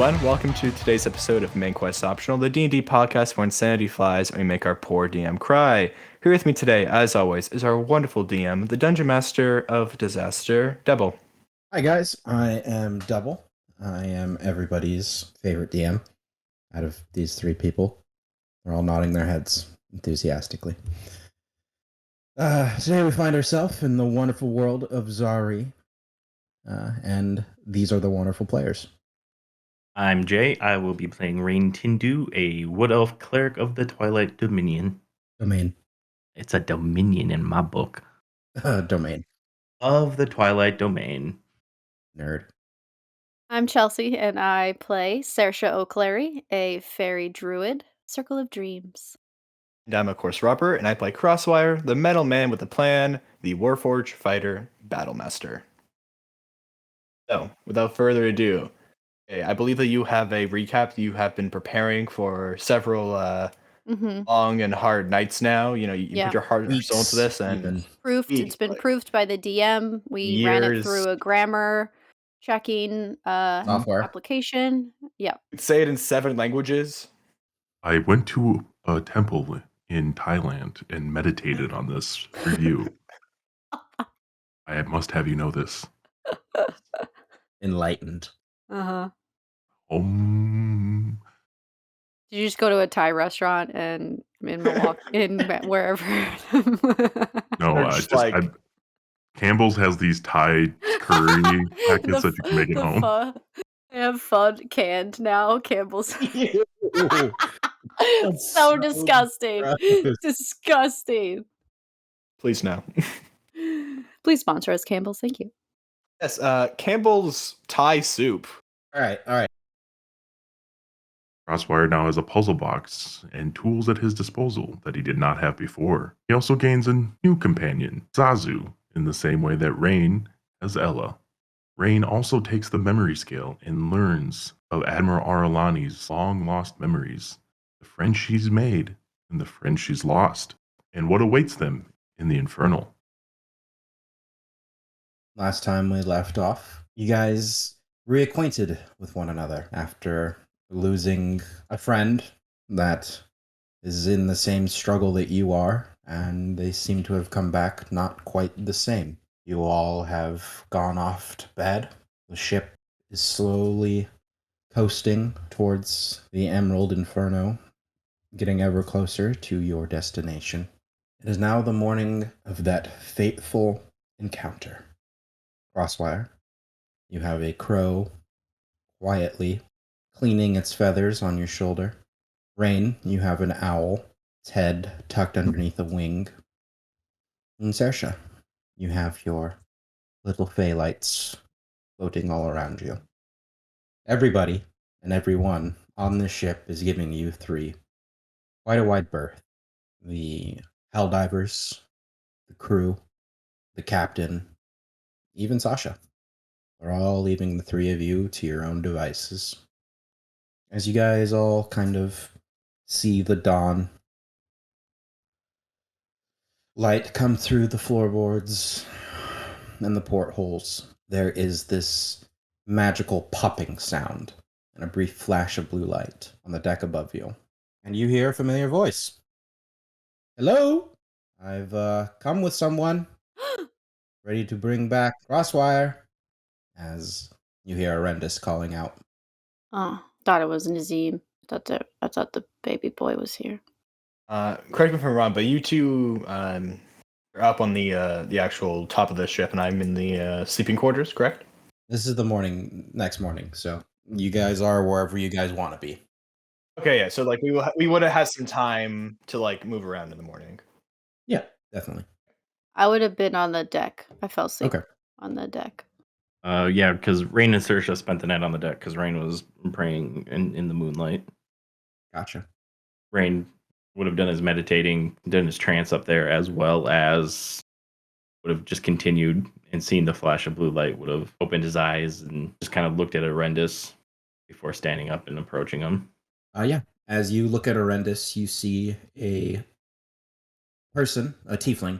everyone. Welcome to today's episode of Main Quest Optional, the D&D podcast where insanity flies and we make our poor DM cry. Here with me today, as always, is our wonderful DM, the Dungeon Master of Disaster, Devil. Hi guys, I am Double. I am everybody's favorite DM out of these three people. They're all nodding their heads enthusiastically. Today we find ourselves in the wonderful world of Zari, and these are the wonderful players. I'm Jay. I will be playing Rain Tindu, a Wood Elf Cleric of the Twilight Dominion. Domain. It's a dominion in my book. Domain. Of the Twilight Domain. Nerd. I'm Chelsea, and I play Saoirse O'Clery, a fairy druid, Circle of Dreams. And I'm, of course, Robert, and I play Crosswire, the metal man with a plan, the Warforged fighter, Battlemaster. So, without further ado, I believe that you have a recap. You have been preparing for several long and hard nights now. You know, you put your heart and soul into this, and it's been proofed by the DM. We ran it through a grammar checking software application. Yeah. Say it in 7 languages. I went to a temple in Thailand and meditated on this review. I must have you know this. Enlightened. Uh-huh. Did you just go to a Thai restaurant and in Milwaukee, in wherever? No, Campbell's has these Thai curry packets that you can make at home. They have fun canned now. Campbell's. That's so disgusting. gross. Disgusting. Please no. Please sponsor us, Campbell's. Thank you. Yes, Campbell's Thai soup. All right. Crosswire now has a puzzle box and tools at his disposal that he did not have before. He also gains a new companion, Zazu, in the same way that Rain has Ella. Rain also takes the memory scale and learns of Admiral Aralani's long-lost memories, the friends she's made and the friends she's lost, and what awaits them in the Infernal. Last time we left off, you guys reacquainted with one another after losing a friend that is in the same struggle that you are, and they seem to have come back not quite the same. You all have gone off to bed. The ship is slowly coasting towards the Emerald Inferno, getting ever closer to your destination. It is now the morning of that fateful encounter. Crosswire, you have a crow quietly cleaning its feathers on your shoulder. Rain, you have an owl, its head tucked underneath a wing. And Saoirse, you have your little fey lights floating all around you. Everybody and everyone on this ship is giving you 3 quite a wide berth. The Helldivers, the crew, the captain, even Sasha. We're all leaving the 3 of you to your own devices. As you guys all kind of see the dawn light come through the floorboards and the portholes, there is this magical popping sound and a brief flash of blue light on the deck above you. And you hear a familiar voice. Hello? I've come with someone. Ready to bring back Crosswire. As you hear Arendis calling out. Oh, thought it was Nazim. I thought the baby boy was here. Correct me if I'm wrong, but you two are up on the actual top of the ship, and I'm in the sleeping quarters, correct? This is the next morning, so you guys are wherever you guys want to be. Okay, yeah. So like we would have had some time to like move around in the morning. Yeah, definitely. I would have been on the deck. I fell asleep on the deck. Yeah, because Rain and Saoirse spent the night on the deck because Rain was praying in the moonlight. Gotcha. Rain would have done his meditating, done his trance up there, as well as would have just continued and seen the flash of blue light, would have opened his eyes and just kind of looked at Arendis before standing up and approaching him. Yeah. As you look at Arendis, you see a person, a tiefling.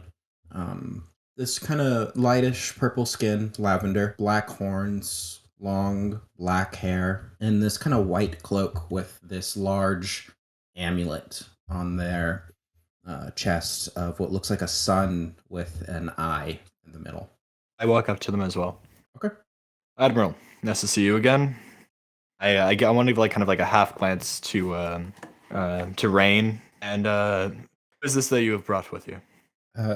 This kind of lightish purple skin, lavender, black horns, long black hair, and this kind of white cloak with this large amulet on their chest of what looks like a sun with an eye in the middle. I walk up to them as well. Okay. Admiral, nice to see you again. I want to give like kind of like a half glance to Rain, and who is this that you have brought with you?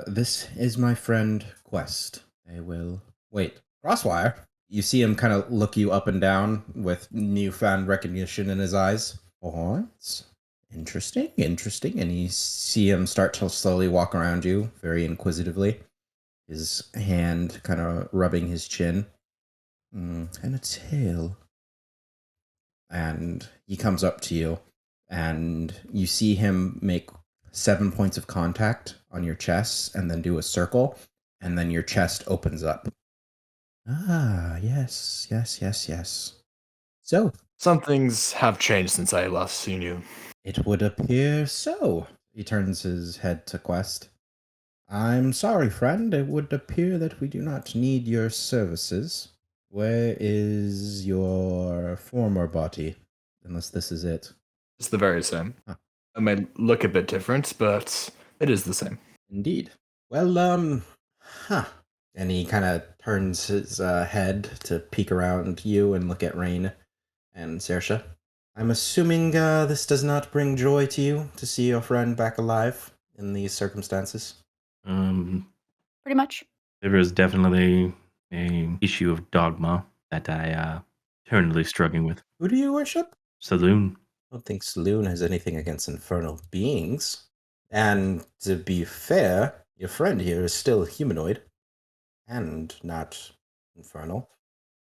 This is my friend Quest. I will wait. Crosswire. You see him kind of look you up and down with newfound recognition in his eyes. Oh, it's interesting. And you see him start to slowly walk around you, very inquisitively. His hand kind of rubbing his chin. And a tail. And he comes up to you, and you see him make 7 points of contact on your chest and then do a circle, and then your chest opens up. Ah, yes. So, Some things have changed since I last seen you. it would appear so. He turns his head to Quest. I'm sorry, friend. It would appear that we do not need your services. Where is your former body? Unless this is it. It's the very same. Huh. It might look a bit different, but it is the same. Indeed. Well, huh. And he kind of turns his head to peek around you and look at Rain and Saoirse. I'm assuming this does not bring joy to you to see your friend back alive in these circumstances. Pretty much. There is definitely a issue of dogma that I eternally struggling with. Who do you worship? Saloon. I don't think Saloon has anything against infernal beings. And to be fair, your friend here is still humanoid and not infernal.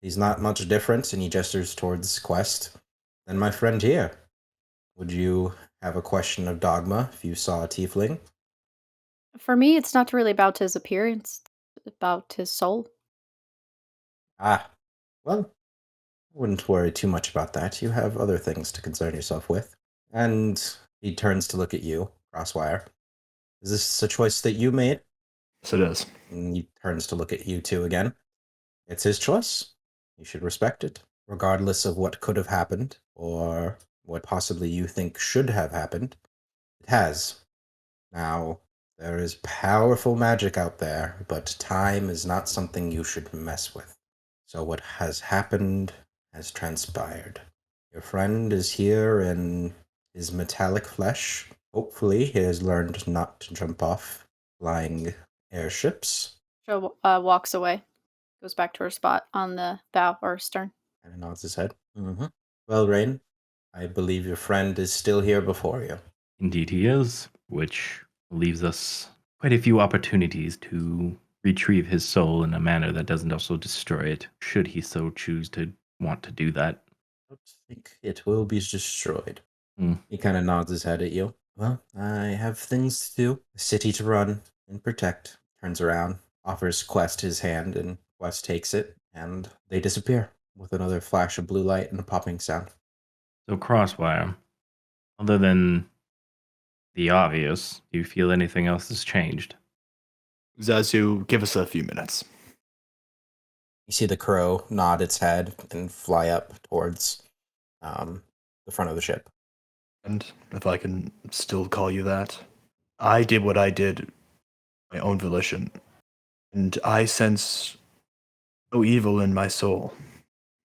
He's not much different, and he gestures towards Quest, than my friend here. Would you have a question of dogma if you saw a tiefling? For me, it's not really about his appearance, it's about his soul. Ah, well, I wouldn't worry too much about that. You have other things to concern yourself with. And he turns to look at you, Crosswire. Is this a choice that you made? Yes, it is. And he turns to look at you two again. It's his choice. You should respect it, regardless of what could have happened or what possibly you think should have happened. It has. Now, there is powerful magic out there, but time is not something you should mess with. So what has happened has transpired. Your friend is here in his metallic flesh. Hopefully, he has learned not to jump off flying airships. Joe walks away, goes back to her spot on the bow or stern. And nods his head. Well, Rain, I believe your friend is still here before you. Indeed he is, which leaves us quite a few opportunities to retrieve his soul in a manner that doesn't also destroy it, should he so choose to want to do that. I don't think it will be destroyed. Hmm. He kind of nods his head at you. Well, I have things to do, a city to run and protect. Turns around, offers Quest his hand, and Quest takes it, and they disappear with another flash of blue light and a popping sound. So Crosswire, other than the obvious, do you feel anything else has changed? Zazu, give us a few minutes. You see the crow nod its head and fly up towards the front of the ship. And if I can still call you that, I did what I did, my own volition, and I sense no evil in my soul.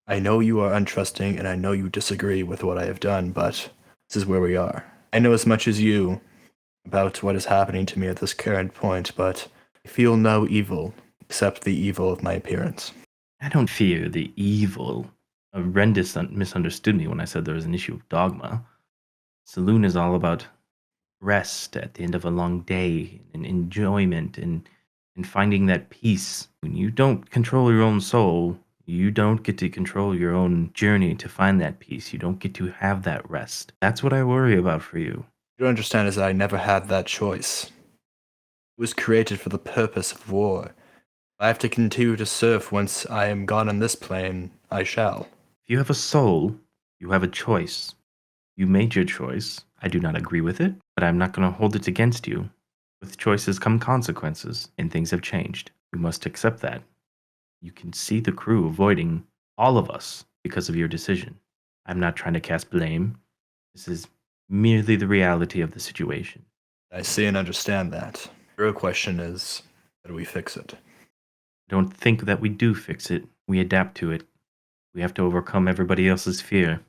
I know you are untrusting, and I know you disagree with what I have done, but this is where we are. I know as much as you about what is happening to me at this current point, but I feel no evil except the evil of my appearance. I don't fear the evil. Rendis misunderstood me when I said there was an issue of dogma. Saloon is all about rest at the end of a long day and enjoyment and finding that peace. When you don't control your own soul, you don't get to control your own journey to find that peace. You don't get to have that rest. That's what I worry about for you. You don't understand is that I never had that choice. It was created for the purpose of war. I have to continue to serve once I am gone on this plane, I shall. If you have a soul, you have a choice. You made your choice. I do not agree with it, but I'm not going to hold it against you. With choices come consequences, and things have changed. You must accept that. You can see the crew avoiding all of us, because of your decision. I'm not trying to cast blame. This is merely the reality of the situation. I see and understand that. The real question is, how do we fix it? I don't think that we do fix it. We adapt to it. We have to overcome everybody else's fear.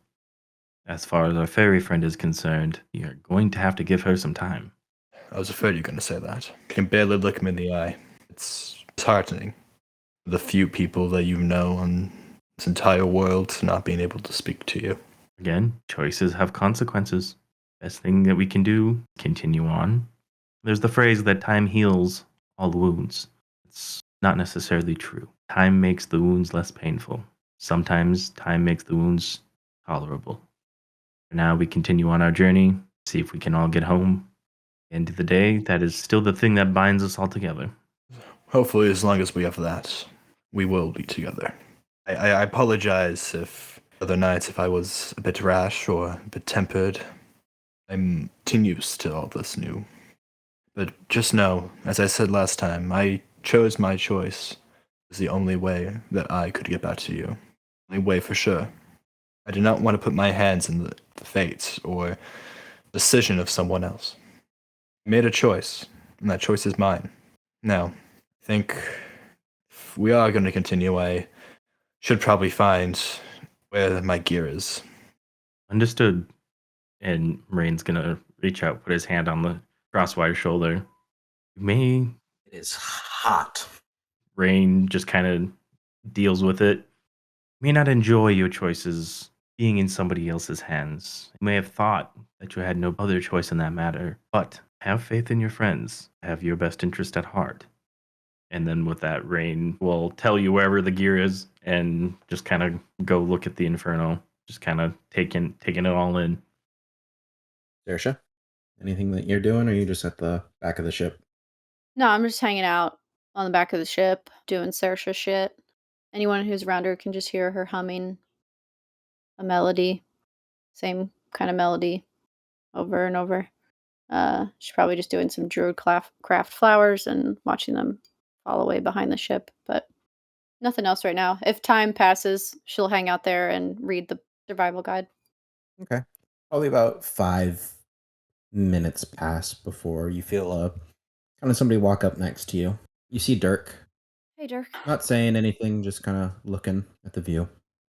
As far as our fairy friend is concerned, you're going to have to give her some time. I was afraid you were going to say that. You can barely look him in the eye. It's disheartening. The few people that you know on this entire world not being able to speak to you. Again, choices have consequences. Best thing that we can do, continue on. There's the phrase that time heals all wounds. It's not necessarily true. Time makes the wounds less painful. Sometimes time makes the wounds tolerable. For now, we continue on our journey, see if we can all get home. End of the day, that is still the thing that binds us all together. Hopefully, as long as we have that, we will be together. I apologize if other nights if I was a bit rash or a bit tempered. I'm too used to all this new. But just know, as I said last time, I chose my choice as the only way that I could get back to you. Only way for sure. I did not want to put my hands in the fate or decision of someone else. I made a choice, and that choice is mine. Now, I think if we are going to continue, I should probably find where my gear is. Understood. And Rain's gonna reach out, put his hand on the crosswire shoulder. You may It is hot. Rain just kind of deals with it. You may not enjoy your choices being in somebody else's hands. You may have thought that you had no other choice in that matter, but have faith in your friends. Have your best interest at heart. And then with that, Rain will tell you wherever the gear is and just kind of go look at the Inferno. Just kind of taking it all in. Saoirse, anything that you're doing, or are you just at the back of the ship? No, I'm just hanging out on the back of the ship, doing Saoirse shit. Anyone who's around her can just hear her humming a melody, same kind of melody, over and over. She's probably just doing some druid craft flowers and watching them fall away behind the ship, but nothing else right now. If time passes, she'll hang out there and read the survival guide. Okay. Probably about 5 minutes pass before you feel kind of somebody walk up next to you. You see Dirk, Hey, Dirk. not saying anything, just kind of looking at the view.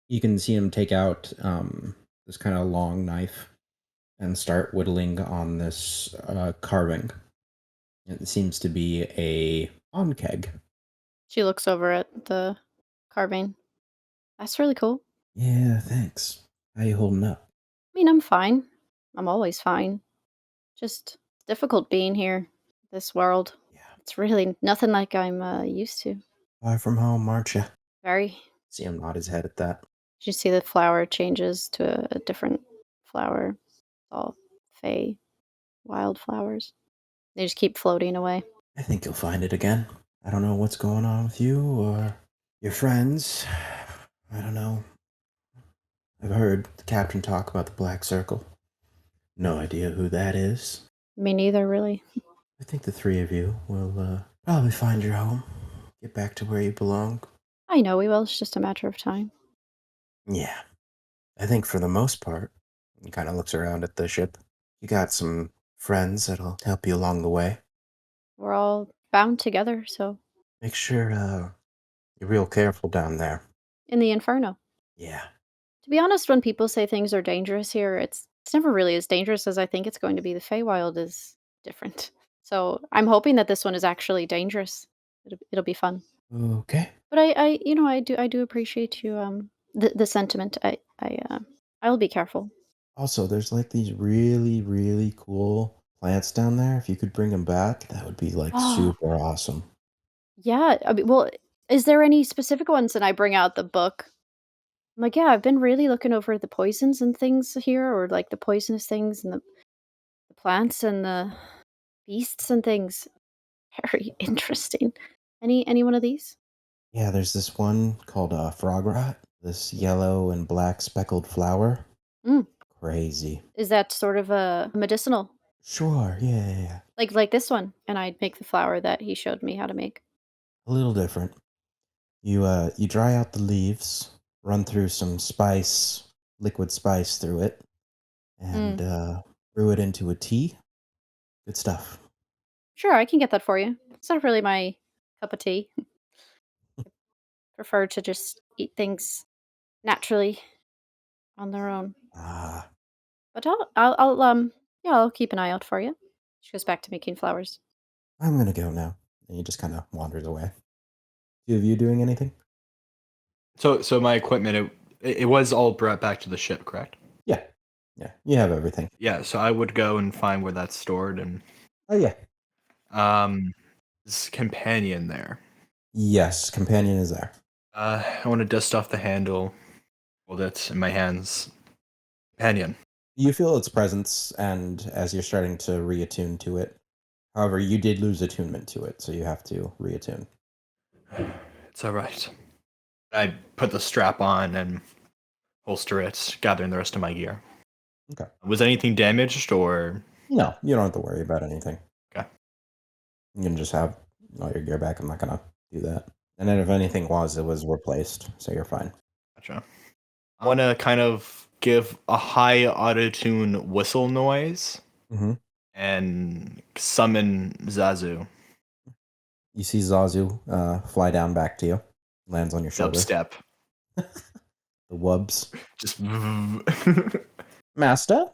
You can see him take out this kind of long knife and start whittling on this carving. It seems to be a on keg. She looks over at the carving. That's really cool. Yeah, thanks. How you holding up? I mean, I'm fine. I'm always fine. Just difficult being here, this world. Yeah. It's really nothing like I'm used to. Far from home, aren't you? Very. See him nod his head at that. You see the flower changes to a different flower. All fey wildflowers. They just keep floating away. I think you'll find it again. I don't know what's going on with you or your friends. I don't know. I've heard the captain talk about the Black Circle. No idea who that is. Me neither, really. I think the three of you will probably find your home. Get back to where you belong. I know we will. It's just a matter of time. Yeah. I think for the most part, he kind of looks around at the ship. You got some friends that'll help you along the way. We're all bound together, so Make sure you're real careful down there. in the inferno. Yeah. To be honest, when people say things are dangerous here, it's never really as dangerous as I think it's going to be. The Feywild is different. So I'm hoping that this one is actually dangerous. It'll be fun. Okay. But I do appreciate you the sentiment. I'll be careful. Also, there's like these really, really cool plants down there. If you could bring them back, that would be like super awesome. Yeah, I mean, well, is there any specific ones? And I bring out the book. I'm like, yeah, I've been really looking over the poisons and things here, or like the poisonous things and the plants and the beasts and things. Very interesting. Any one of these? Yeah, there's this one called frog rot. This yellow and black speckled flower. Mm. Crazy. Is that sort of a medicinal? Sure, yeah. Like this one? And I'd make the flower that he showed me how to make. A little different. You dry out the leaves run through some spice, liquid spice through it, and brew it into a tea. Good stuff. Sure, I can get that for you. It's not really my cup of tea. Prefer to just eat things naturally on their own. Ah, But yeah, I'll keep an eye out for you. She goes back to making flowers. I'm gonna go now. And he just kind of wanders away. Two of you doing anything? So my equipment, it was all brought back to the ship, correct? Yeah. Yeah, you have everything. Yeah, so I would go and find where that's stored, and Oh, yeah. this companion there. Yes, companion is there. I want to dust off the handle, hold it in my hands. Companion. You feel its presence, and as you're starting to reattune to it, however, you did lose attunement to it, so you have to reattune. It's all right. I put the strap on and holster it, gathering the rest of my gear. Okay. Was anything damaged, or? No, you don't have to worry about anything. Okay. You can just have all your gear back. I'm not gonna do that. And then if anything was, it was replaced, so you're fine. Gotcha. I want to kind of give a high auto-tune whistle noise Mm-hmm. and summon Zazu. You see Zazu fly down back to you, lands on your shoulder. Dubstep. The wubs. Just. Master?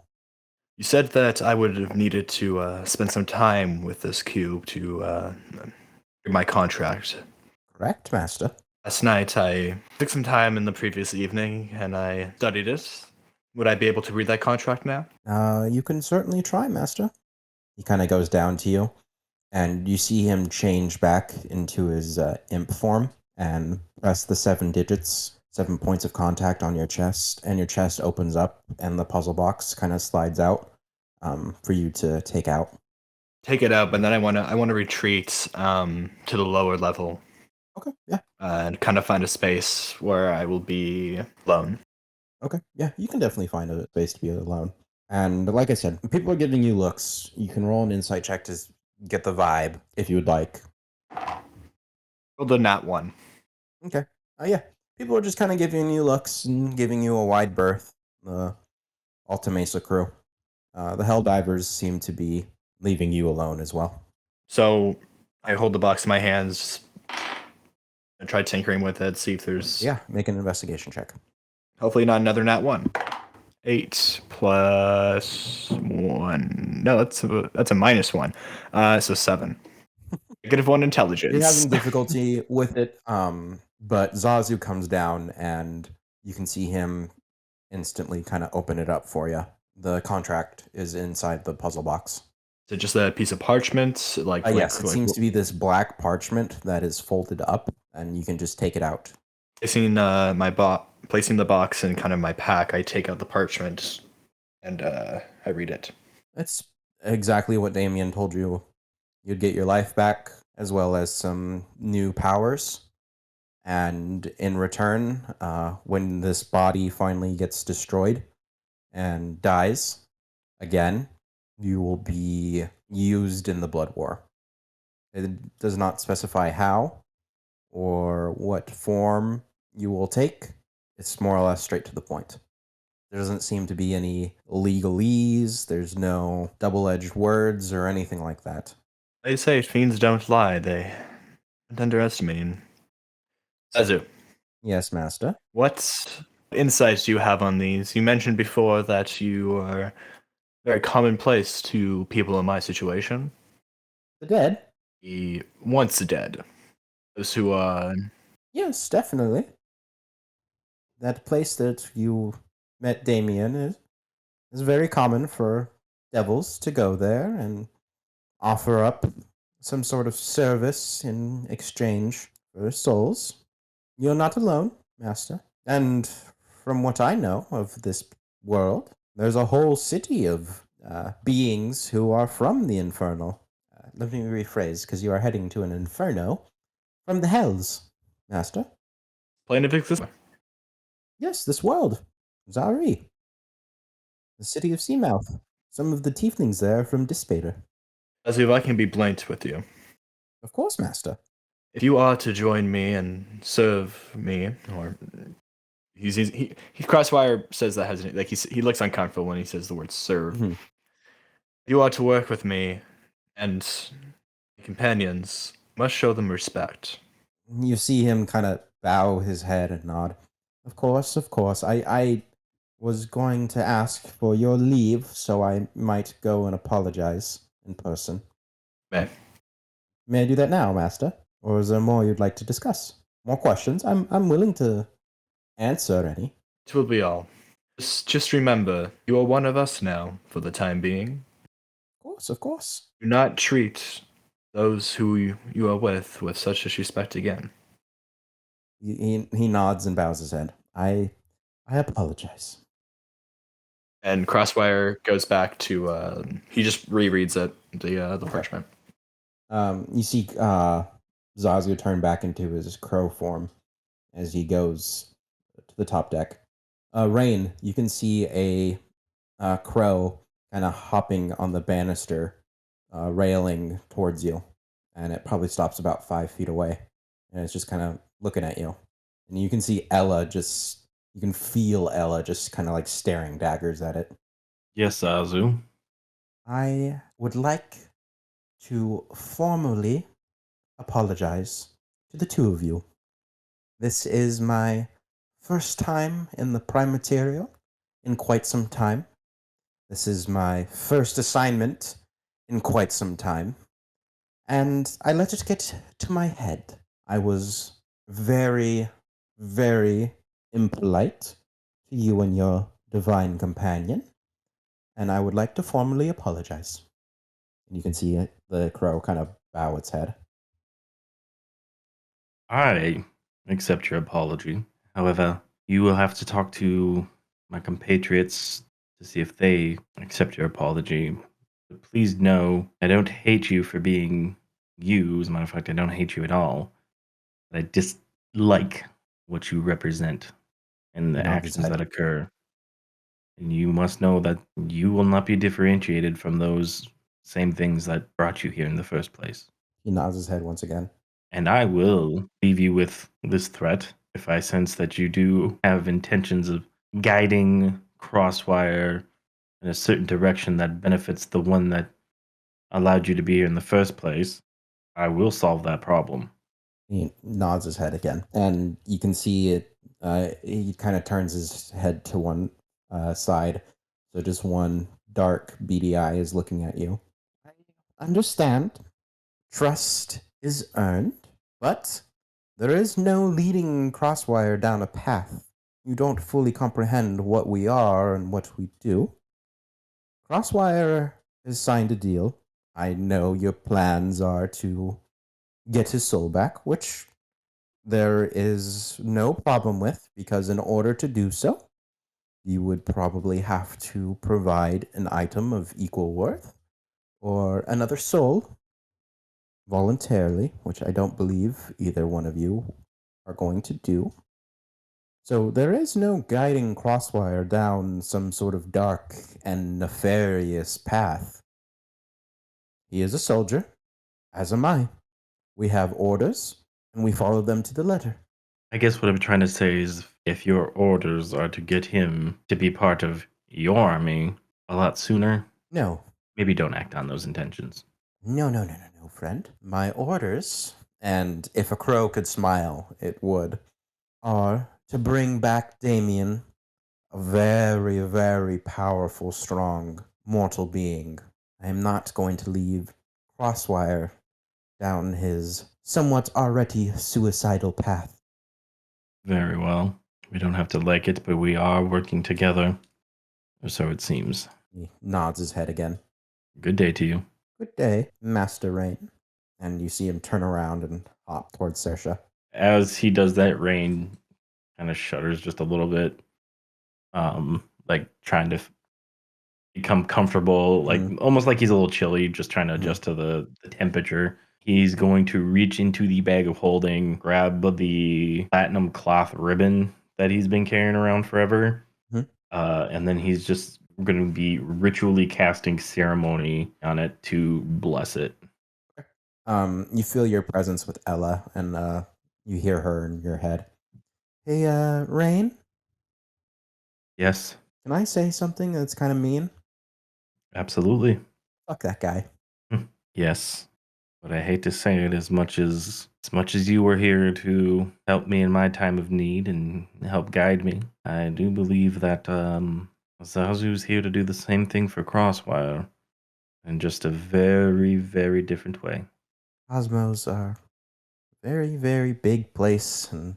You said that I would have needed to spend some time with this cube to get my contract. Correct, Master. Last night, I took some time in the previous evening and I studied it. Would I be able to read that contract now? You can certainly try, Master. He kind of goes down to you, and you see him change back into his imp form and press the 7 digits, 7 points of contact on your chest, and your chest opens up, and the puzzle box kind of slides out for you to take out. Take it out, but then I want to retreat to the lower level. Okay, yeah. And kind of find a space where I will be alone. Okay, yeah, you can definitely find a space to be alone. And like I said, people are giving you looks. You can roll an insight check to get the vibe if you would like. Well, the nat one. Okay. Yeah. People are just kind of giving you looks and giving you a wide berth. The Alta Mesa crew. The Helldivers seem to be leaving you alone as well. So I hold the box in my hands and try tinkering with it, see if there's... Yeah, make an investigation check. Hopefully not another nat one. 8 plus 1. No, that's a -1. So 7. Negative 1 intelligence. You're having difficulty with it, but Zazu comes down and you can see him instantly kind of open it up for you. The contract is inside the puzzle box. Is it just a piece of parchment? Yes, it seems to be this black parchment that is folded up, and you can just take it out. Placing placing the box in kind of my pack, I take out the parchment and I read it. That's exactly what Damien told you. You'd get your life back, as well as some new powers. And in return, when this body finally gets destroyed and dies again, you will be used in the Blood War. It does not specify how or what form you will take. It's more or less straight to the point. There doesn't seem to be any legalese. There's no double-edged words or anything like that. They say fiends don't lie. They aren't underestimating. Azu, Yes, Master. what insights do you have on these? You mentioned before that you are very commonplace to people in my situation. The dead? The once dead. Those who are... Yes, definitely. That place that you met Damien is very common for devils to go there and offer up some sort of service in exchange for souls. You're not alone, Master. And from what I know of this world, there's a whole city of beings who are from the Infernal. Let me rephrase, because you are heading to an Inferno from the Hells, Master. Plane of existence. Yes, this world. Zari. The city of Seamouth. Some of the tieflings there are from Dispater. Azu, if I can be blunt with you. Of course, Master. If you are to join me and serve me, or He Crosswire says that hesitant, like he looks uncomfortable when he says the word serve. Mhm. You are to work with me, and companions must show them respect. You see him kind of bow his head and nod. Of course, of course. I was going to ask for your leave so I might go and apologize in person. May I do that now, Master? Or is there more you'd like to discuss? More questions? I'm willing to answer any. It will be all. Just remember, you are one of us now, for the time being. Of course, of course. Do not treat those who you are with such disrespect again. He nods and bows his head. I apologize. And Crosswire goes back to he just rereads it, the parchment. You see Zazu turn back into his crow form as he goes to the top deck. Rain, you can see a crow kind of hopping on the banister, railing towards you, and it probably stops about 5 feet away, and it's just kind of looking at you. And you can see you can feel Ella just kind of like staring daggers at it. Yes, Azu. I would like to formally apologize to the two of you. This is my first time in the Prime Material in quite some time. This is my first assignment in quite some time. And I let it get to my head. I was very, very impolite to you and your divine companion. And I would like to formally apologize. And you can see the crow kind of bow its head. I accept your apology. However, you will have to talk to my compatriots to see if they accept your apology. But please know, I don't hate you for being you. As a matter of fact, I don't hate you at all. But I dislike what you represent and the Nods his actions head. that occur. And you must know that you will not be differentiated from those same things that brought you here in the first place. He nods his head once again. And I will leave you with this threat if I sense that you do have intentions of guiding Crosswire in a certain direction that benefits the one that allowed you to be here in the first place. I will solve that problem. He nods his head again, and you can see it. He kind of turns his head to one side, so just one dark, beady eye is looking at you. I understand. Trust is earned, but there is no leading Crosswire down a path. You don't fully comprehend what we are and what we do. Crosswire has signed a deal. I know your plans are to get his soul back, which there is no problem with, because in order to do so, you would probably have to provide an item of equal worth or another soul voluntarily, which I don't believe either one of you are going to do. So there is no guiding Crosswire down some sort of dark and nefarious path. He is a soldier, as am I. We have orders, and we follow them to the letter. I guess what I'm trying to say is if your orders are to get him to be part of your army a lot sooner, No, maybe don't act on those intentions. no, friend. My orders, and if a crow could smile, it would, are to bring back Damien, a very, very powerful, strong, mortal being. I am not going to leave Crosswire down his somewhat already suicidal path. Very well. We don't have to like it, but we are working together. Or so it seems. He nods his head again. Good day to you. Good day, Master Rain. And you see him turn around and hop towards Sersha. As he does that, Rain kind of shudders just a little bit, like trying to become comfortable, like almost like he's a little chilly, just trying to adjust to the temperature. He's going to reach into the bag of holding, grab the platinum cloth ribbon that he's been carrying around forever, and then he's just going to be ritually casting ceremony on it to bless it. You feel your presence with Ella, and you hear her in your head. Hey, Rain, Yes, Can I say something that's kind of mean? absolutely. Fuck that guy. Yes. But I hate to say it, as much as you were here to help me in my time of need and help guide me, I do believe that Zazu's here to do the same thing for Crosswire in just a very, very different way. Cosmos are a very, very big place, and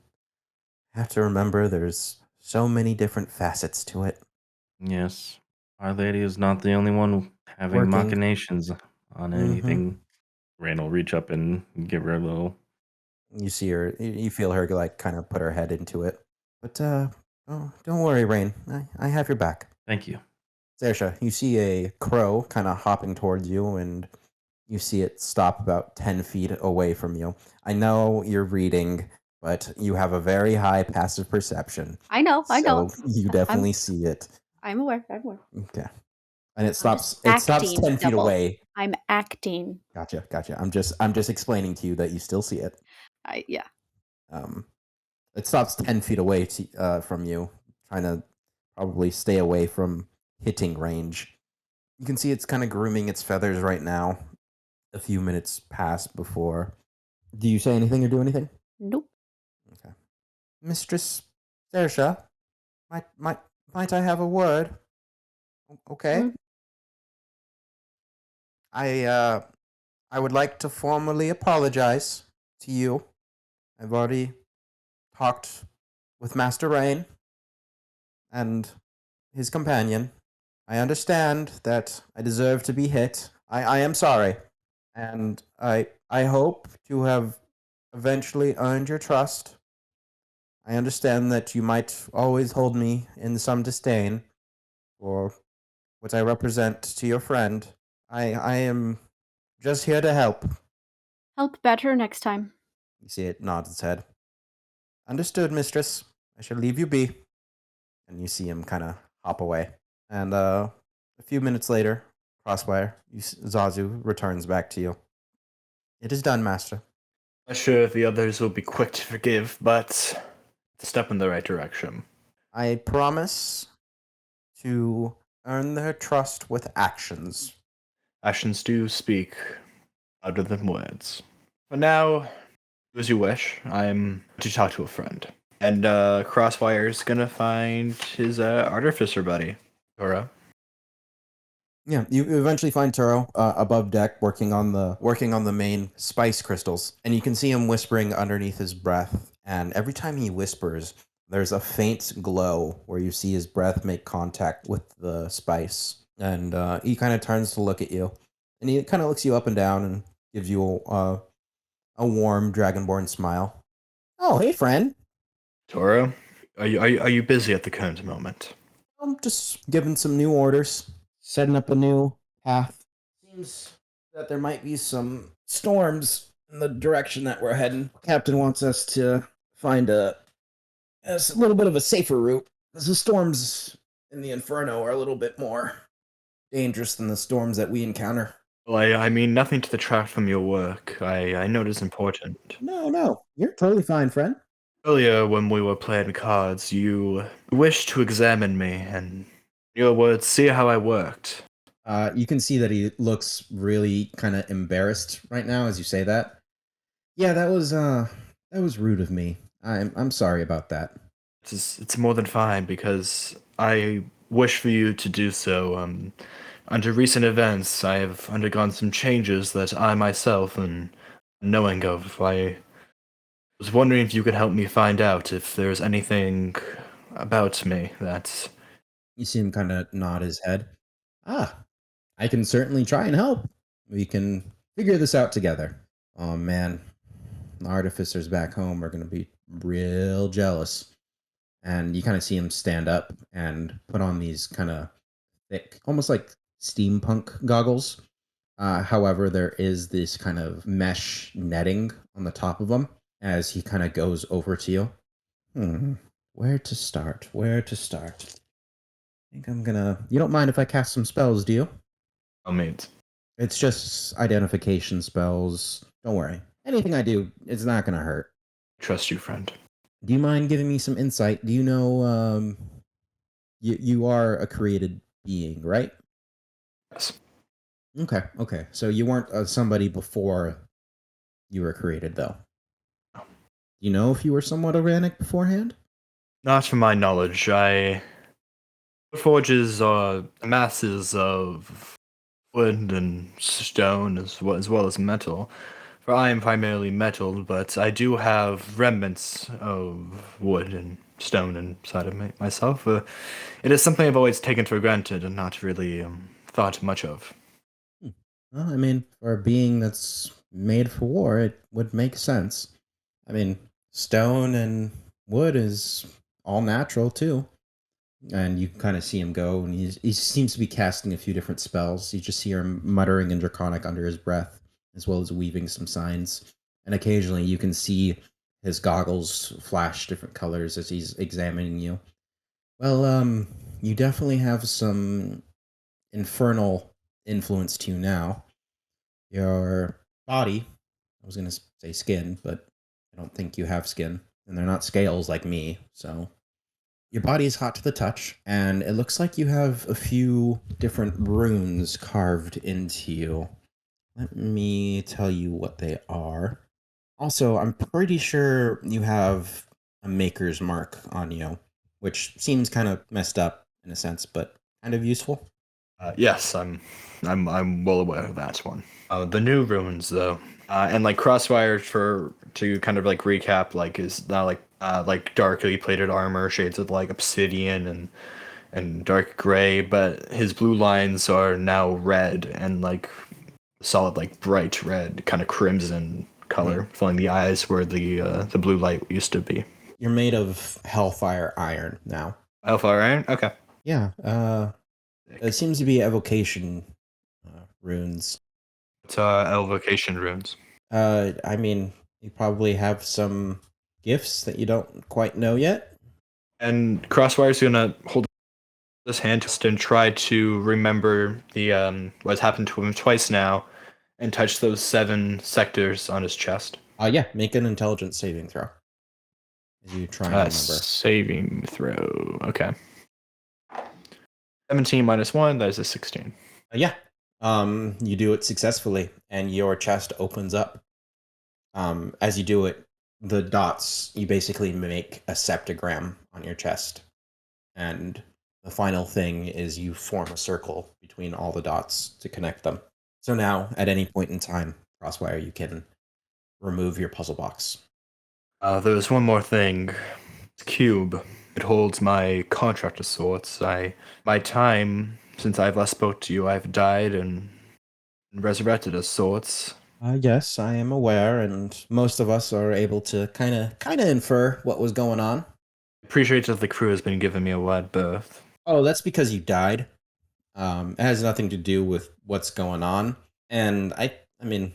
have to remember there's so many different facets to it. Yes. Our Lady is not the only one having Working. machinations on Mhm. anything. Rain will reach up and give her a little. You see her, you feel her like kind of put her head into it. But oh, don't worry, Rain. I have your back. Thank you. Zersha, you see a crow kind of hopping towards you, and you see it stop about 10 feet away from you. I know you're reading, but you have a very high passive perception. I know. So you definitely see it. I'm aware. Okay. And it I'm stops just it stops acting 10 feet double. away. I'm acting. Gotcha. I'm just explaining to you that you still see it. Yeah. It stops 10 feet away from you, trying to probably stay away from hitting range. You can see it's kind of grooming its feathers right now. A few minutes pass before. Do you say anything or do anything? Nope. Okay. Mistress Zersha, might I have a word? Okay. I would like to formally apologize to you. I've already talked with Master Rain and his companion. I understand that I deserve to be hit. I am sorry. And I hope to have eventually earned your trust. I understand that you might always hold me in some disdain for what I represent to your friend. I am just here to help. Help better next time. You see it nods its head. Understood, mistress. I shall leave you be. And you see him kind of hop away. And a few minutes later, Crosswire, Zazu returns back to you. It is done, master. Not sure if the others will be quick to forgive, but it's a step in the right direction. I promise to earn their trust with actions. Actions do speak louder than words. But now, do as you wish. I'm to talk to a friend. And Crosswire's gonna find his artificer buddy, Tora. Yeah, you eventually find Turo above deck working on the main spice crystals, and you can see him whispering underneath his breath. And every time he whispers, there's a faint glow where you see his breath make contact with the spice, and he kind of turns to look at you, and he kind of looks you up and down and gives you a warm dragonborn smile. Oh, hey, friend. Tora, are you busy at the current moment? I'm just giving some new orders, setting up a new path. Seems that there might be some storms in the direction that we're heading. Captain wants us to find a little bit of a safer route, because the storms in the Inferno are a little bit more dangerous than the storms that we encounter. Well, I mean nothing to detract from your work. I know it is important. No, you're totally fine, friend. Earlier, when we were playing cards, you wished to examine me, and your words, see how I worked. You can see that he looks really kind of embarrassed right now as you say that. Yeah, that was rude of me. I'm sorry about that. It's more than fine, because I wish for you to do so. Under recent events, I have undergone some changes that I myself am knowing of. I was wondering if you could help me find out if there's anything about me that... You see him kind of nod his head. Ah, I can certainly try and help. We can figure this out together. Oh man, the artificers back home are going to be real jealous. And you kind of see him stand up and put on these kind of thick, almost like steampunk goggles. However, there is this kind of mesh netting on the top of them as he kind of goes over to you. Where to start? I think I'm gonna. You don't mind if I cast some spells, do you? I mean, It's just identification spells. Don't worry. Anything I do, it's not gonna hurt. trust you, friend. Do you mind giving me some insight? Do you know you are a created being, right? Yes. Okay. So you weren't somebody before you were created, though. No. You know if you were somewhat organic beforehand? Not from my knowledge. Forges are masses of wood and stone as well as metal. For I am primarily metal, but I do have remnants of wood and stone inside of myself. It is something I've always taken for granted and not really thought much of. Hmm. Well, I mean, for a being that's made for war, it would make sense. I mean, stone and wood is all natural too. And you can kind of see him go, and he seems to be casting a few different spells. You just hear him muttering in Draconic under his breath, as well as weaving some signs. And occasionally you can see his goggles flash different colors as he's examining you. Well, you definitely have some infernal influence to you now. Your body, I was going to say skin, but I don't think you have skin, and they're not scales like me, so your body is hot to the touch, and it looks like you have a few different runes carved into you. Let me tell you what they are. Also, I'm pretty sure you have a maker's mark on you, which seems kind of messed up in a sense, but kind of useful. Yes, I'm well aware of that one. The new runes, though, and like Crossfire for to kind of like recap, like is now like darkly plated armor, shades of like obsidian and dark gray, but his blue lines are now red and like solid like bright red, kind of crimson color, filling the eyes where the blue light used to be. You're made of hellfire iron now. Alpha Iron? Okay. Yeah, it seems to be evocation runes. It's evocation runes. I mean, you probably have some gifts that you don't quite know yet. And Crossfire's gonna hold his hand and try to remember the what's happened to him twice now, and touch those 7 sectors on his chest. Yeah, make an intelligence saving throw as you try and remember. Saving throw. Okay. 17 minus 1. That is a 16. Yeah, you do it successfully, and your chest opens up. As you do it, the dots, you basically make a septagram on your chest, and the final thing is you form a circle between all the dots to connect them. So now, at any point in time, Crosswire, you can remove your puzzle box. There's one more thing. It's cube. It holds my contract of sorts. My time since I've last spoke to you, I've died and resurrected of sorts. Yes, I am aware, and most of us are able to kind of infer what was going on. Appreciate that the crew has been giving me a wide berth. Oh, that's because you died. It has nothing to do with what's going on, and I mean,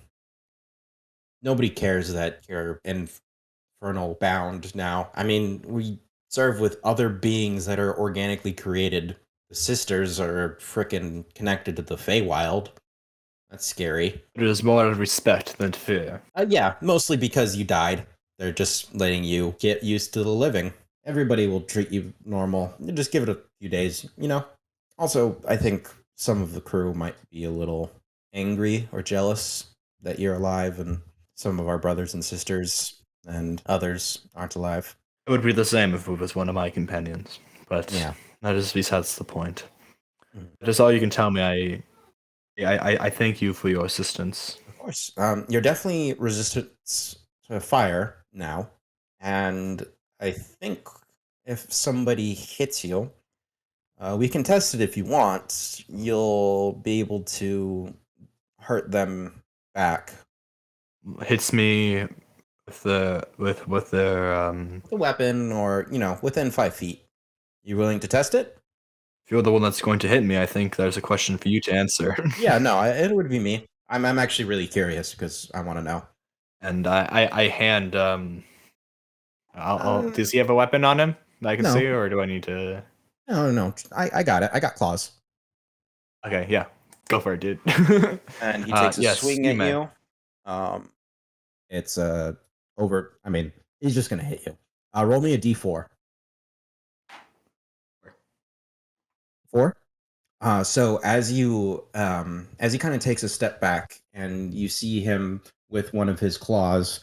nobody cares that you're infernal bound now. I mean, we serve with other beings that are organically created. The sisters are frickin' connected to the Feywild. That's scary. It is more out of respect than fear. Yeah, mostly because you died. They're just letting you get used to the living. Everybody will treat you normal. You just give it a few days, you know? Also, I think some of the crew might be a little angry or jealous that you're alive, and some of our brothers and sisters and others aren't alive. It would be the same if it was one of my companions, but Yeah. that is besides the point. Mhm. That is all you can tell me. I thank you for your assistance. Of course. You're definitely resistant to fire now, and I think if somebody hits you, we can test it if you want. You'll be able to hurt them back Hits me with their with a weapon, or within 5 feet. You willing to test it? If you're the one that's going to hit me, I think there's a question for you to answer. Yeah, no, it would be me. I'm actually really curious because I want to know. And I hand does he have a weapon on him that I can No. see, or do I need to? No, I got it. I got claws. Okay, yeah, go for it, dude. And he takes a yes, swing you at may. you. It's over. I mean, he's just gonna hit you. Roll me a d4. 4. So as he kind of takes a step back and you see him with one of his claws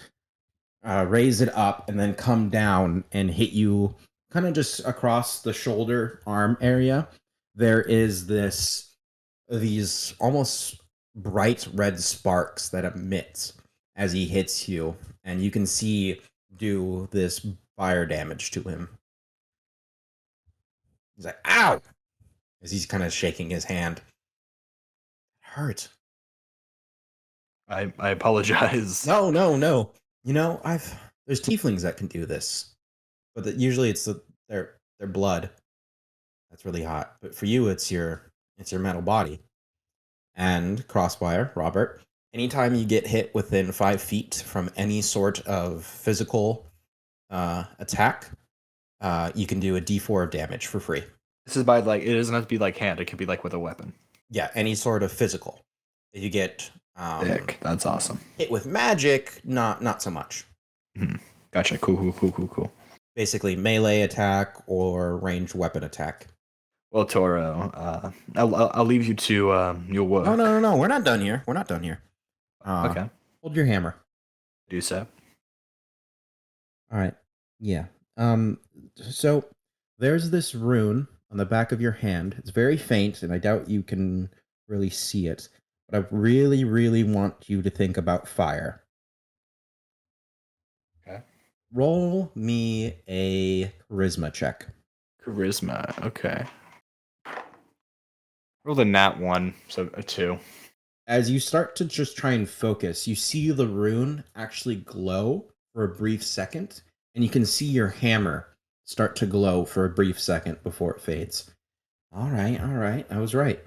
raise it up and then come down and hit you kind of just across the shoulder arm area, there is these almost bright red sparks that emit as he hits you, and you can see do this fire damage to him. He's like, ow! As he's kind of shaking his hand. Hurt. I apologize. No. There's tieflings that can do this, but usually it's their blood that's really hot. But for you, it's your metal body. And Crossfire, Robert, anytime you get hit within 5 feet from any sort of physical attack, you can do a D4 of damage for free. This is by like it doesn't have to be like hand. It could be like with a weapon. Yeah, any sort of physical. If you get Sick. That's awesome. hit with magic, not so much. Gotcha. Cool. Basically, melee attack or ranged weapon attack. Well, Toro, I'll leave you to your work. No. We're not done here. Okay. Hold your hammer. Do so. All right. Yeah. So there's this rune on the back of your hand. It's very faint, and I doubt you can really see it. But I really, really want you to think about fire. Okay. Roll me a charisma check. Charisma. Okay. Roll the nat 1, so a 2. As you start to just try and focus, you see the rune actually glow for a brief second, and you can see your hammer start to glow for a brief second before it fades. All right. I was right.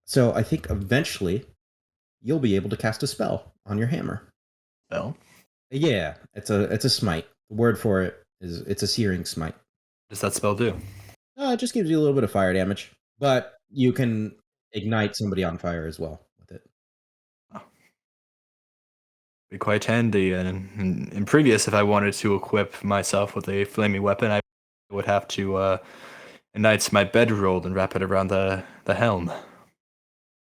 So I think eventually you'll be able to cast a spell on your hammer. Spell? Yeah, it's a smite. The word for it is it's a searing smite. What does that spell do? It just gives you a little bit of fire damage, but you can ignite somebody on fire as well with it. Be quite handy. And in previous, if I wanted to equip myself with a flaming weapon, I would have to ignite my bedroll and wrap it around the helm.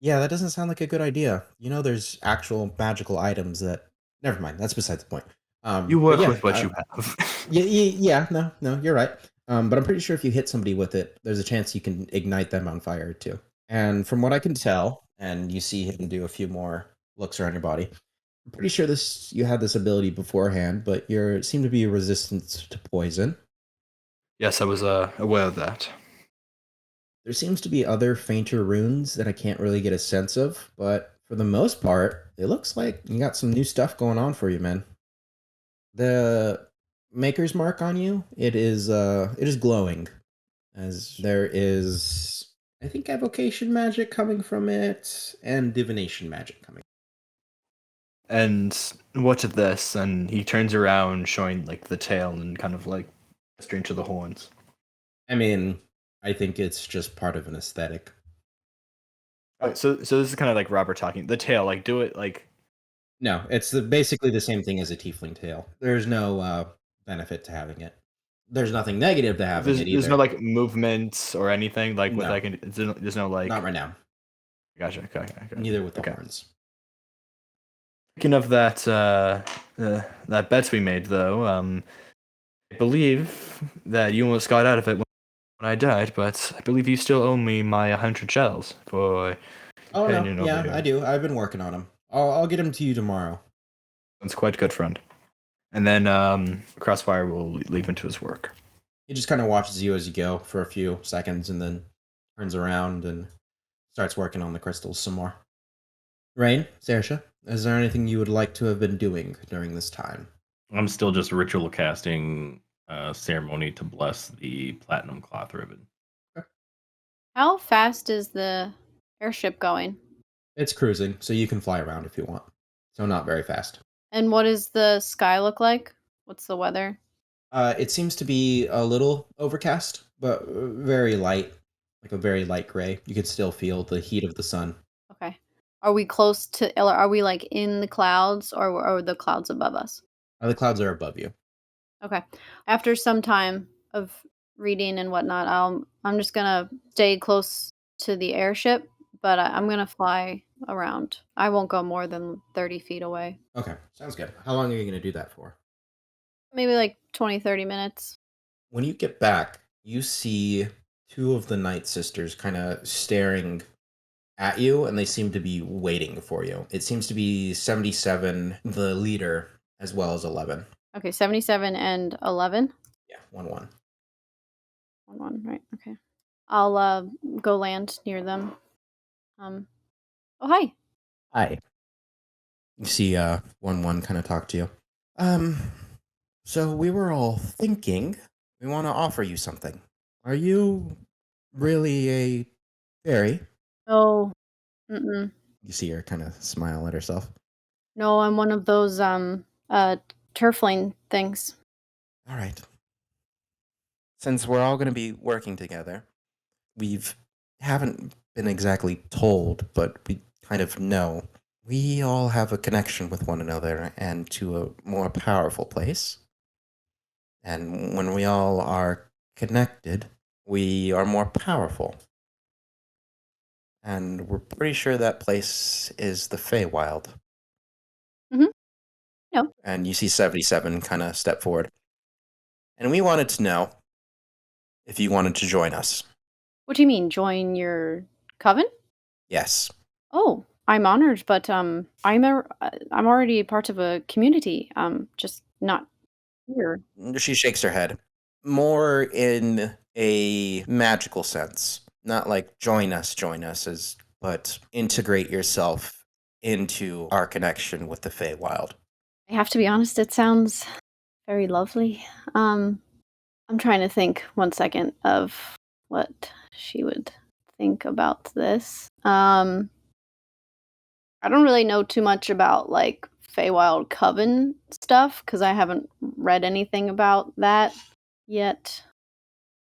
Yeah, that doesn't sound like a good idea. There's actual magical items that. Never mind. That's besides the point. You work but yeah, with what you have. Yeah. No, you're right. But I'm pretty sure if you hit somebody with it, there's a chance you can ignite them on fire too. And from what I can tell, and you see him do a few more looks around your body, I'm pretty sure you had this ability beforehand, but you seem to be resistant to poison. Yes, I was aware of that. There seems to be other fainter runes that I can't really get a sense of, but for the most part, it looks like you got some new stuff going on for you, man. The maker's mark on you, it is glowing, as there is, I think, evocation magic coming from it and divination magic coming. And what's this? And he turns around, showing like the tail and kind of like gesturing to the horns. I mean, I think it's just part of an aesthetic. So this is kind of like Robert talking. The tail, like do it like. No, it's basically the same thing as a tiefling tail. There's no benefit to having it. There's nothing negative to having it either. There's no like movement or anything like with No. like. There's no like. Not right now. Gotcha. Okay. Neither with the horns. Speaking of that, that bet we made though, I believe that you almost got out of it when I died, but I believe you still owe me my 100 shells for. Oh no, yeah, I do. I've been working on them. I'll get them to you tomorrow. That's quite good, friend. And then Crossfire will leave into his work. He just kind of watches you as you go for a few seconds and then turns around and starts working on the crystals some more. Rain, Saoirse, is there anything you would like to have been doing during this time? I'm still just ritual casting ceremony to bless the platinum cloth ribbon. How fast is the airship going? It's cruising, so you can fly around if you want. So not very fast. And what does the sky look like? What's the weather? It seems to be a little overcast, but very light, like a very light gray. You can still feel the heat of the sun. Okay. Are we close to, are we like in the clouds or are the clouds above us? The clouds are above you. Okay. After some time of reading and whatnot, I'm just gonna stay close to the airship, but I'm gonna fly around. I won't go more than 30 feet away. Okay, sounds good. How long are you going to do that for? Maybe like 20, 30 minutes. When you get back, you see two of the Night Sisters kind of staring at you, and they seem to be waiting for you. It seems to be 77, the leader, as well as 11. Okay, 77 and 11. Yeah, 1-1. 1, right? Okay. I'll go land near them. Oh hi. Hi. You see 1-1 kind of talk to you. So we were all thinking we want to offer you something. Are you really a fairy? No. Mm-mm. You see her kind of smile at herself. No, I'm one of those turfling things. All right. Since we're all going to be working together, we've haven't been exactly told, but we kind of know we all have a connection with one another and to a more powerful place. And when we all are connected, we are more powerful. And we're pretty sure that place is the Feywild. Mhm. No. And you see 77 kind of step forward. And we wanted to know if you wanted to join us. What do you mean, join your coven? Yes. Oh, I'm honored, but I'm already part of a community. Just not here. She shakes her head. More in a magical sense. Not like join us, but integrate yourself into our connection with the Feywild. I have to be honest, it sounds very lovely. I'm trying to think 1 second of what she would think about this. I don't really know too much about like Feywild Coven stuff because I haven't read anything about that yet.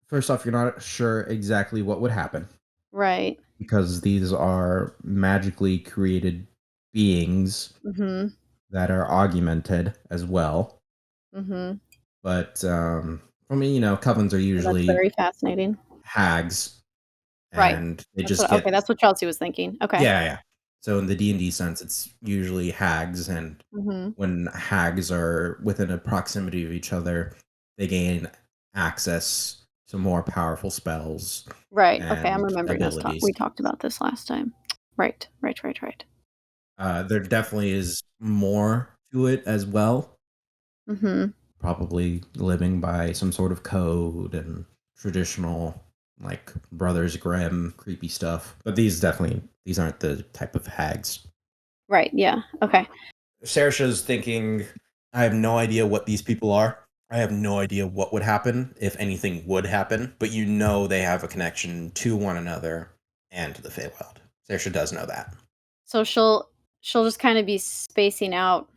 First off, you're not sure exactly what would happen Right. because these are magically created beings Mm-hmm. that are augmented as well. Mm-hmm. But I mean, covens are That's usually very fascinating. hags, Right. and they That's just what, okay, get that's what Chelsea was thinking. Okay. yeah. So in the D&D sense, it's usually hags, and Mm-hmm. when hags are within a proximity of each other, they gain access to more powerful spells Right. Okay, I'm and remembering us abilities. we talked about this last time. Right. There definitely is more to it as well. Mm-hmm. Probably living by some sort of code and traditional, like Brothers Grimm creepy stuff. But these aren't the type of hags. Right, yeah. Okay. Saoirse's thinking, I have no idea what these people are. I have no idea what would happen, if anything would happen, but they have a connection to one another and to the Feywild. Saoirse does know that. So she'll just kind of be spacing out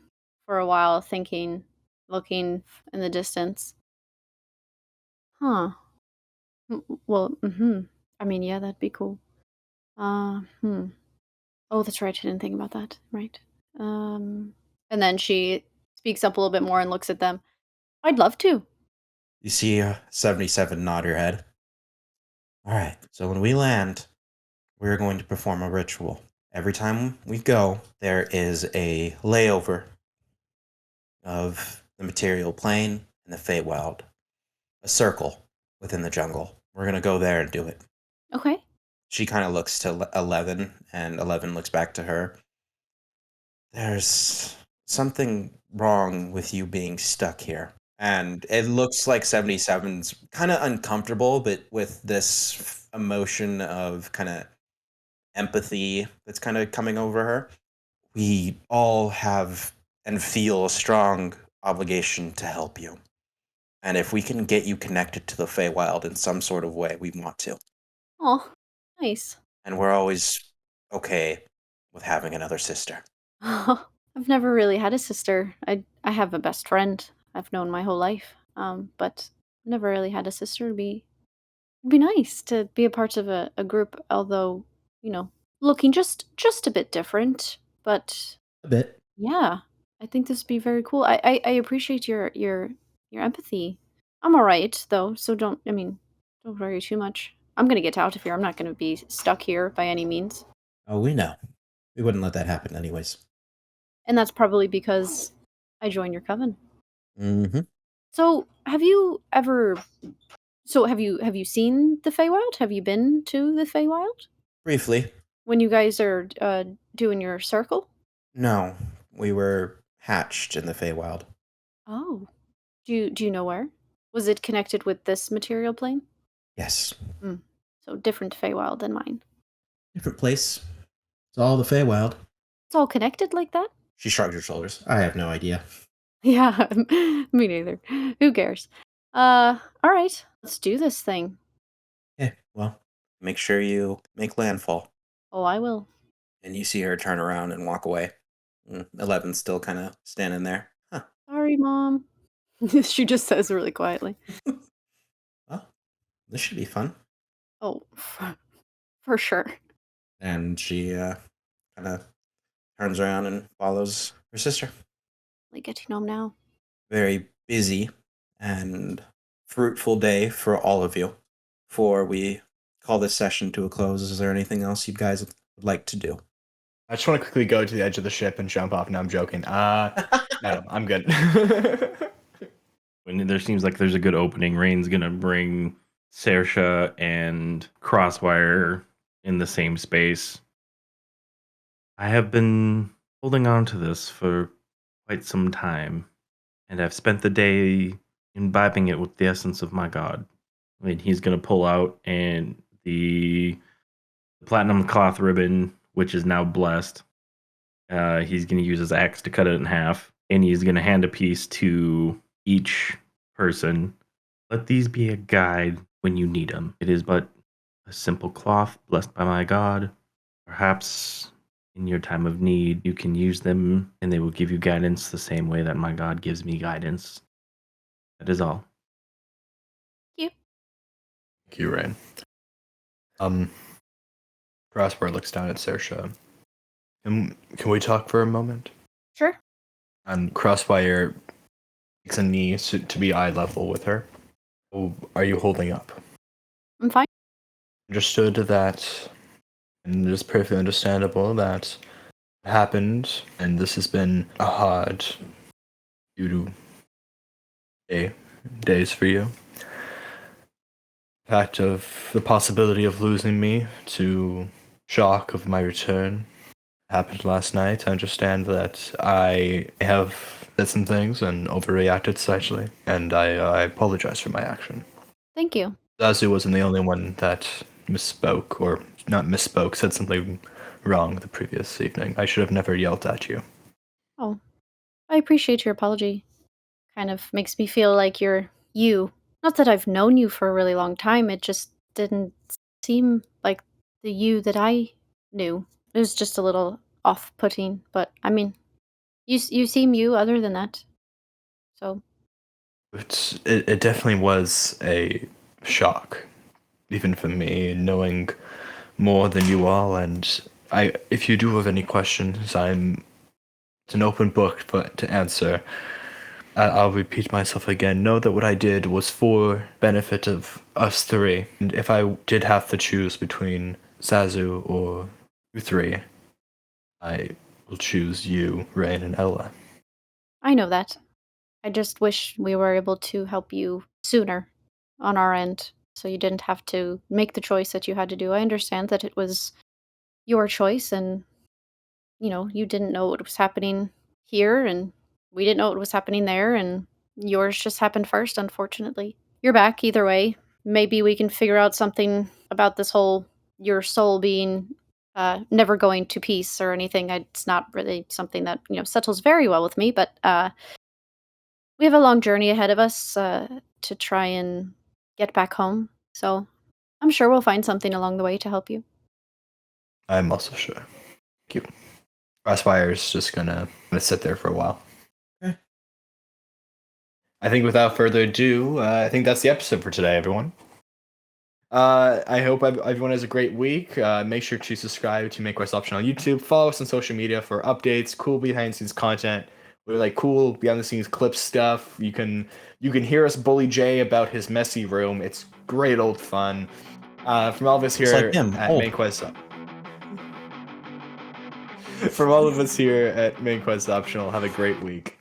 for a while, thinking, looking in the distance. Huh. Well, mm-hmm. I mean, yeah, that'd be cool. Hmm. Oh, that's right. I didn't think about that. Right. And then she speaks up a little bit more and looks at them. I'd love to. You see 77 nod her head. All right, so when we land, we're going to perform a ritual. Every time we go, there is a layover of the material plane and the Feywild, a circle within the jungle. We're going to go there and do it. Okay. She kind of looks to 11, and 11 looks back to her. There's something wrong with you being stuck here. And it looks like 77's kind of uncomfortable, but with this emotion of kind of empathy that's kind of coming over her. We all have and feel a strong obligation to help you. And if we can get you connected to the Feywild in some sort of way, we want to. Oh, nice. And we're always okay with having another sister. I've never really had a sister. I have a best friend I've known my whole life. But never really had a sister. It'd be nice to be a part of a group, although, looking just a bit different. But A bit. yeah, I think this would be very cool. I appreciate your empathy. I'm all right though, so don't. I mean, Don't worry too much. I'm gonna get out of here. I'm not gonna be stuck here by any means. Oh, we know. We wouldn't let that happen anyways. And that's probably because I joined your coven. Mm-hmm. So, have you seen the Feywild? Have you been to the Feywild? Briefly. When you guys are doing your circle? No. We were hatched in the Feywild. Oh. Do you know where? Was it connected with this material plane? Yes. So different Feywild than mine. Different place. It's all the Feywild. It's all connected like that? She shrugged her shoulders. I have no idea. Yeah, me neither. Who cares? All right. Let's do this thing. Yeah, well, make sure you make landfall. Oh, I will. And you see her turn around and walk away. 11's still kind of standing there. Huh. Sorry, Mom. She just says really quietly. Well, this should be fun. Oh, for sure. And she kind of turns around and follows her sister. Like getting home now. Very busy and fruitful day for all of you. Before we call this session to a close, is there anything else you guys would like to do? I just want to quickly go to the edge of the ship and jump off. No, I'm joking. No, I'm good. When there seems like there's a good opening, Rain's gonna bring Saoirse and Crosswire in the same space. I have been holding on to this for quite some time, and I've spent the day imbibing it with the essence of my god. I mean, he's gonna pull out and the platinum cloth ribbon, which is now blessed. He's gonna use his axe to cut it in half, and he's gonna hand a piece to each person. Let these be a guide when you need them. It is but a simple cloth blessed by my god. Perhaps in your time of need, you can use them, and they will give you guidance the same way that my god gives me guidance. That is all. Thank Thank you, Rain. Crossword looks down at Saoirse. Can we talk for a moment? Sure. And Crosswire takes a knee to be eye level with her. Oh, are you holding up? I'm fine. Understood that, and it is perfectly understandable that it happened, and this has been a hard few days for you. The fact of the possibility of losing me to shock of my return happened last night. I understand that I have said some things and overreacted slightly, and I apologize for my action. Thank you. Zazu wasn't the only one that misspoke, or not misspoke, said something wrong the previous evening. I should have never yelled at you. Oh, I appreciate your apology. Kind of makes me feel like you're you. Not that I've known you for a really long time, it just didn't seem like the you that I knew. It was just a little off-putting, but I mean, you seem you other than that. So, It definitely was a shock, even for me, knowing more than you all. And if you do have any questions, it's an open book to answer. I'll repeat myself again. Know that what I did was for benefit of us three. And if I did have to choose between Zazu or you three, I will choose you, Rain, and Ella. I know that. I just wish we were able to help you sooner on our end, so you didn't have to make the choice that you had to do. I understand that it was your choice, and you didn't know what was happening here, and we didn't know what was happening there, and yours just happened first, unfortunately. You're back either way. Maybe we can figure out something about this whole your soul being never going to peace or anything. It's not really something that settles very well with me, but we have a long journey ahead of us to try and get back home. So I'm sure we'll find something along the way to help you. I'm also sure. Thank you. Crossfire's just gonna sit there for a while. Okay. I think without further ado, I think that's the episode for today, everyone. I hope everyone has a great week. Make sure to subscribe to Make Quest Option on YouTube. Follow us on social media for updates, cool behind-the-scenes content like cool behind the scenes clip stuff. You can hear us bully Jay about his messy room. It's great old fun. From all of us Just here like him, at old. Main Quest. From all of us here at Main Quest Optional, have a great week.